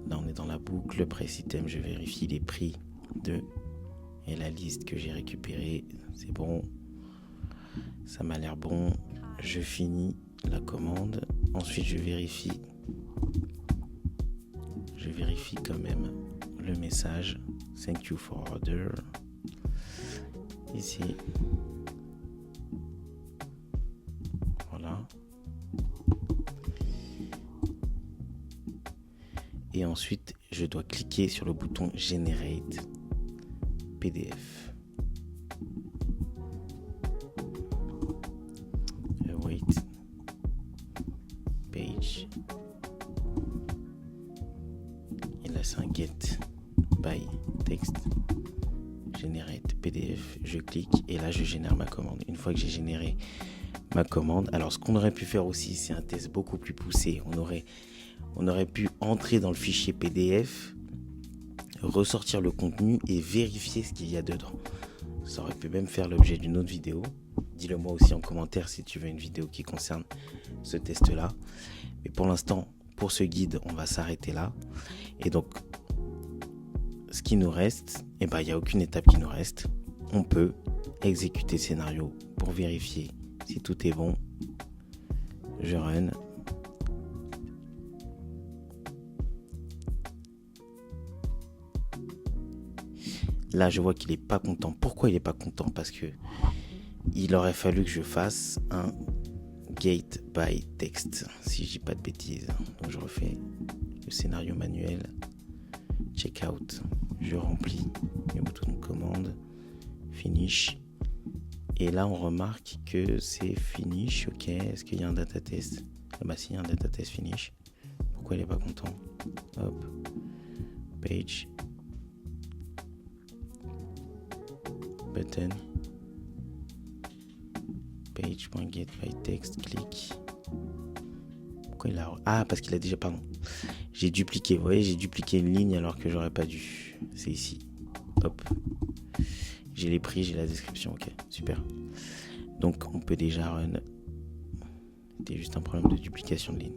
Là, on est dans la boucle. Price item, je vérifie les prix et la liste que j'ai récupérée. C'est bon. Ça m'a l'air bon. Je finis la commande. Ensuite, je vérifie quand même le message. Thank you for order. Ici. Voilà. Et ensuite, je dois cliquer sur le bouton Generate PDF. Wait. Page. Et là, c'est un get by text. Generate PDF. Je clique et là, je génère ma commande. Une fois que j'ai généré ma commande, alors ce qu'on aurait pu faire aussi, c'est un test beaucoup plus poussé. On aurait pu entrer dans le fichier PDF, ressortir le contenu et vérifier ce qu'il y a dedans. Ça aurait pu même faire l'objet d'une autre vidéo. Dis-le moi aussi en commentaire si tu veux une vidéo qui concerne ce test-là. Mais pour l'instant, pour ce guide, on va s'arrêter là. Et donc, ce qui nous reste, il n'y a aucune étape qui nous reste. On peut exécuter le scénario pour vérifier si tout est bon. Je run. Là, je vois qu'il n'est pas content. Pourquoi il n'est pas content ? Parce que il aurait fallu que je fasse un gate by text, si je dis pas de bêtises. Donc, je refais le scénario manuel. Checkout. Je remplis le bouton de commande. Finish. Et là, on remarque que c'est finish. Ok. Est-ce qu'il y a un data test ? Ah bah si, il y a un data test finish. Pourquoi il n'est pas content ? Hop. Page. Button. Page.getByText, clic. Pourquoi il a... Ah, parce qu'il a déjà... Pardon. J'ai dupliqué, vous voyez, j'ai dupliqué une ligne alors que j'aurais pas dû. C'est ici. Hop. J'ai les prix, j'ai la description, ok, super. Donc, on peut déjà run. C'était juste un problème de duplication de ligne.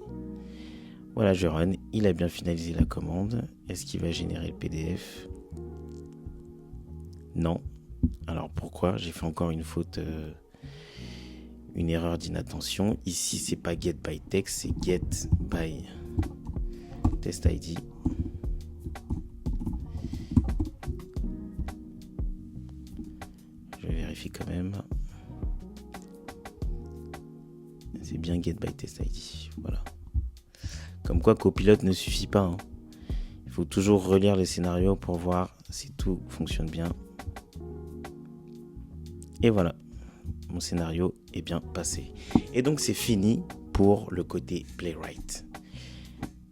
Voilà, je run. Il a bien finalisé la commande. Est-ce qu'il va générer le PDF ? Non. Alors pourquoi ? J'ai fait encore une faute, une erreur d'inattention. Ici, c'est pas get by text, c'est get by test ID. Je vérifie quand même. C'est bien get by test ID. Voilà. Comme quoi, Copilote ne suffit pas. Hein. Il faut toujours relire les scénarios pour voir si tout fonctionne bien. Et voilà, mon scénario est bien passé. Et donc c'est fini pour le côté playwright.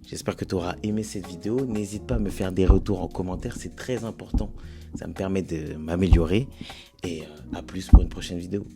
J'espère que tu auras aimé cette vidéo. N'hésite pas à me faire des retours en commentaire, c'est très important. Ça me permet de m'améliorer. Et à plus pour une prochaine vidéo.